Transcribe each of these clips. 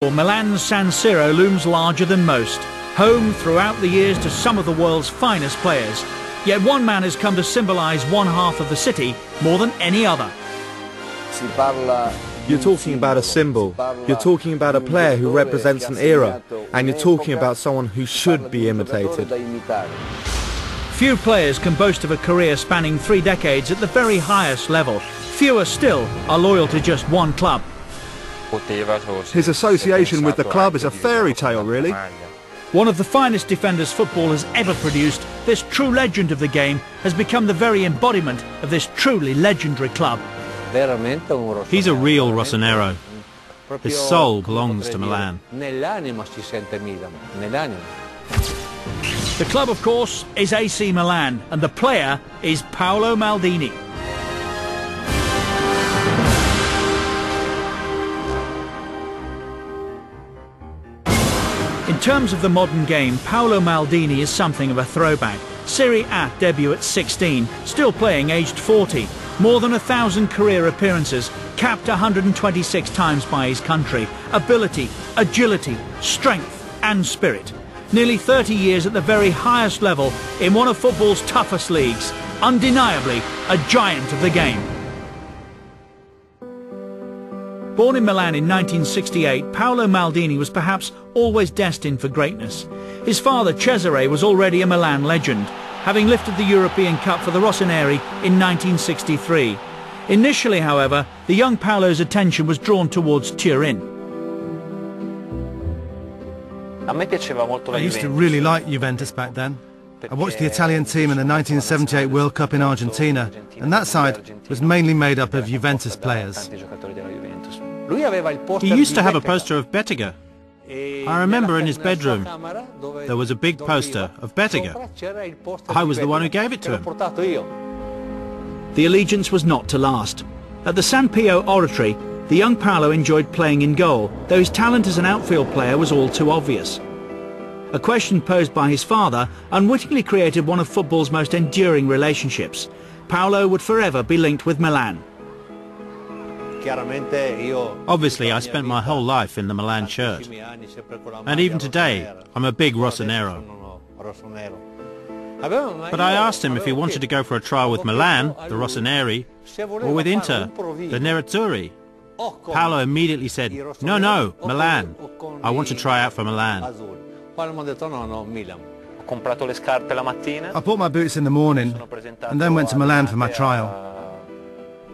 Milan's San Siro looms larger than most, home throughout the years to some of the world's finest players. Yet one man has come to symbolise one half of the city more than any other. You're talking about a symbol, you're talking about a player who represents an era, and you're talking about someone who should be imitated. Few players can boast of a career spanning 3 decades at the very highest level. Fewer still are loyal to just one club. His association with the club is a fairy tale, really. One of the finest defenders football has ever produced, this true legend of the game has become the very embodiment of this truly legendary club. He's a real Rossonero. His soul belongs to Milan. The club, of course, is AC Milan, and the player is Paolo Maldini. In terms of the modern game, Paolo Maldini is something of a throwback. Serie A debut at 16, still playing aged 40. More than 1,000 career appearances, capped 126 times by his country. Ability, agility, strength and spirit. Nearly 30 years at the very highest level in one of football's toughest leagues. Undeniably a giant of the game. Born in Milan in 1968, Paolo Maldini was perhaps always destined for greatness. His father, Cesare, was already a Milan legend, having lifted the European Cup for the Rossoneri in 1963. Initially, however, the young Paolo's attention was drawn towards Turin. I used to really like Juventus back then. I watched the Italian team in the 1978 World Cup in Argentina, and that side was mainly made up of Juventus players. He used to have a poster of Bettega. I remember in his bedroom there was a big poster of Bettega. I was the one who gave it to him. The allegiance was not to last. At the San Pio Oratory, the young Paolo enjoyed playing in goal, though his talent as an outfield player was all too obvious. A question posed by his father unwittingly created one of football's most enduring relationships. Paolo would forever be linked with Milan. Obviously, I spent my whole life in the Milan shirt. And even today, I'm a big Rossonero. But I asked him if he wanted to go for a trial with Milan, the Rossoneri, or with Inter, the Nerazzurri. Paolo immediately said, "No, no, Milan. I want to try out for Milan." I bought my boots in the morning and then went to Milan for my trial.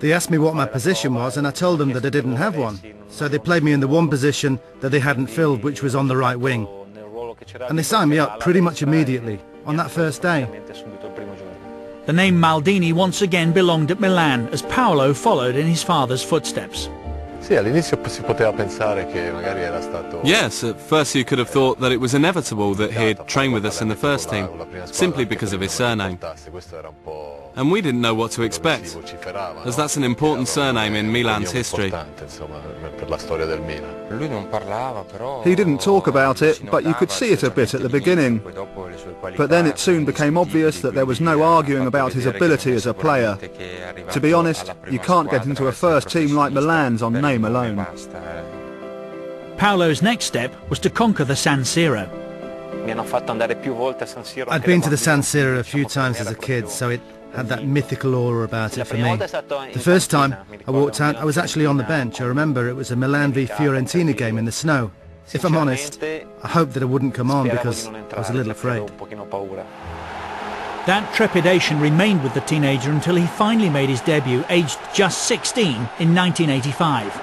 They asked me what my position was and I told them that I didn't have one. So they played me in the one position that they hadn't filled, which was on the right wing. And they signed me up pretty much immediately, on that first day. The name Maldini once again belonged at Milan as Paolo followed in his father's footsteps. Yes, at first you could have thought that it was inevitable that he'd train with us in the first team, simply because of his surname. And we didn't know what to expect, as that's an important surname in Milan's history. He didn't talk about it, but you could see it a bit at the beginning. But then it soon became obvious that there was no arguing about his ability as a player. To be honest, you can't get into a first team like Milan's on name alone. Paolo's next step was to conquer the San Siro. I'd been to the San Siro a few times as a kid, so it had that mythical aura about it for me. The first time I walked out, I was actually on the bench. I remember it was a Milan v Fiorentina game in the snow. If I'm honest, I hoped that I wouldn't come on because I was a little afraid. That trepidation remained with the teenager until he finally made his debut, aged just 16, in 1985.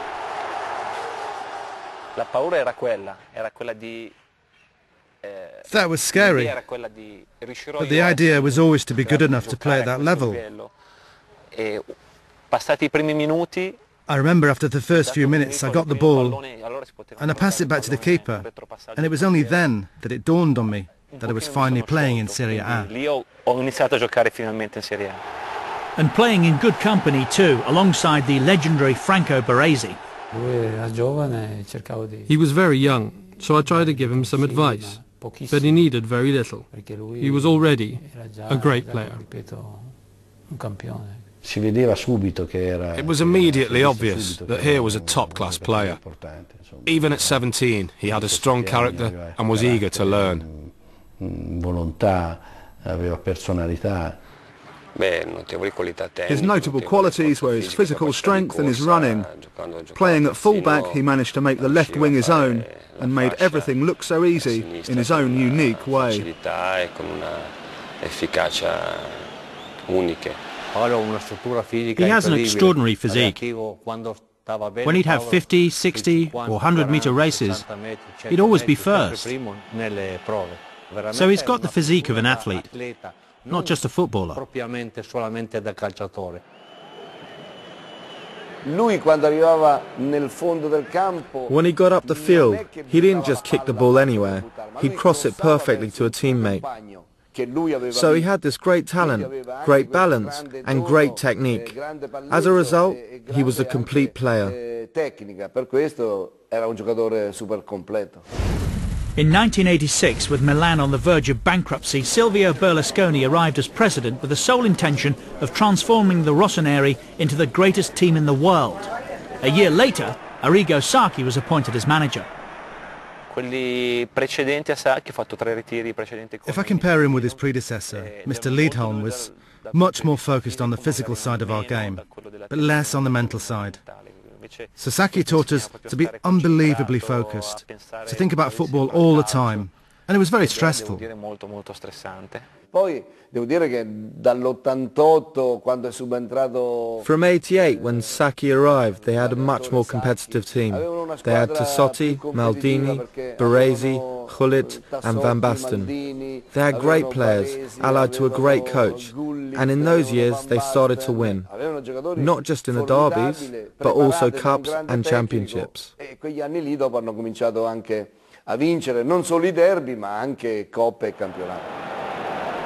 That was scary, but the idea was always to be good enough to play at that level. I remember after the first few minutes I got the ball and I passed it back to the keeper, and it was only then that it dawned on me that I was finally playing in Serie A. And playing in good company too, alongside the legendary Franco Baresi. He was very young, so I tried to give him some advice, but he needed very little. He was already a great player. It was immediately obvious that here was a top-class player. Even at 17, he had a strong character and was eager to learn. His notable qualities were his physical strength and his running. Playing at full-back, he managed to make the left wing his own and made everything look so easy in his own unique way. He has an extraordinary physique. When he'd have 50, 60 or 100-metre races, he'd always be first. So he's got the physique of an athlete, not just a footballer. When he got up the field, he didn't just kick the ball anywhere, he'd cross it perfectly to a teammate. So he had this great talent, great balance and great technique. As a result, he was a complete player. In 1986, with Milan on the verge of bankruptcy, Silvio Berlusconi arrived as president with the sole intention of transforming the Rossoneri into the greatest team in the world. A year later, Arrigo Sacchi was appointed as manager. If I compare him with his predecessor, Mr. Liedholm was much more focused on the physical side of our game, but less on the mental side. Sacchi taught us to be unbelievably focused, to think about football all the time, and it was very stressful. From '88, when Sacchi arrived, they had a much more competitive team. They had Tassotti, Maldini, Baresi, Gullit and Van Basten. They had great players, allied to a great coach, and in those years they started to win, not just in the derbies, but also cups and championships.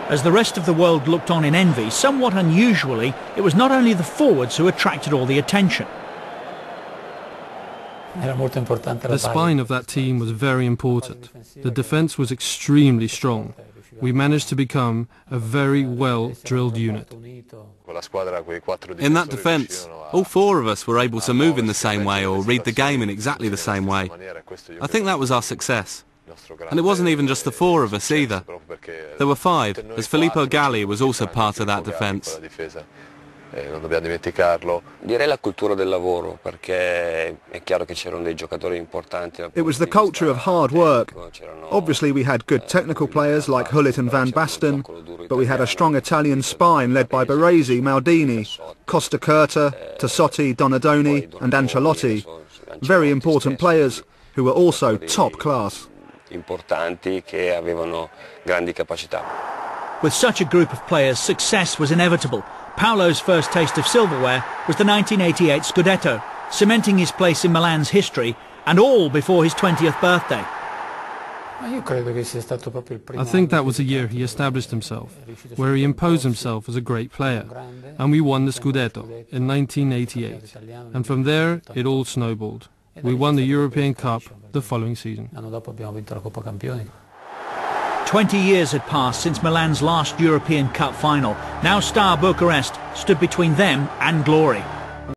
As the rest of the world looked on in envy, somewhat unusually, it was not only the forwards who attracted all the attention. The spine of that team was very important. The defence was extremely strong. We managed to become a very well-drilled unit. In that defence, all four of us were able to move in the same way or read the game in exactly the same way. I think that was our success. And it wasn't even just the four of us either. There were five, as Filippo Galli was also part of that defence. It was the culture of hard work. Obviously we had good technical players like Gullit and Van Basten, but we had a strong Italian spine led by Baresi, Maldini, Costa Curta, Tassotti, Donadoni and Ancelotti. Very important players who were also top class. With such a group of players, success was inevitable. Paolo's first taste of silverware was the 1988 Scudetto, cementing his place in Milan's history, and all before his 20th birthday. I think that was the year he established himself, where he imposed himself as a great player, and we won the Scudetto in 1988, and from there it all snowballed. We won the European Cup the following season. 20 years had passed since Milan's last European Cup final. Now Star Bucharest stood between them and glory.